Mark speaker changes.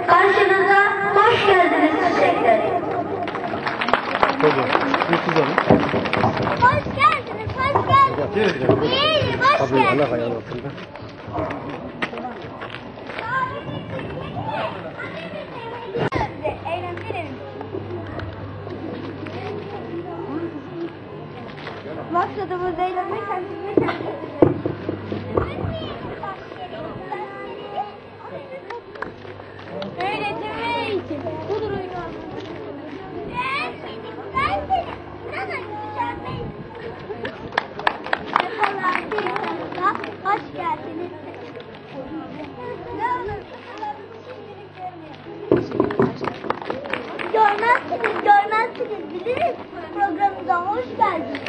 Speaker 1: Karşınıza hoş geldiniz çiçekleri.
Speaker 2: Hoş geldiniz, hoş geldiniz. İyi, hoş geldiniz. Maksadımız eğlenmek, öğretime eğitim. Budur uygun. Ben seni. Sana güzel. Defalar bir tarafa hoş geldiniz. Ne olur görmezsiniz biliriz. Programımıza hoş geldiniz.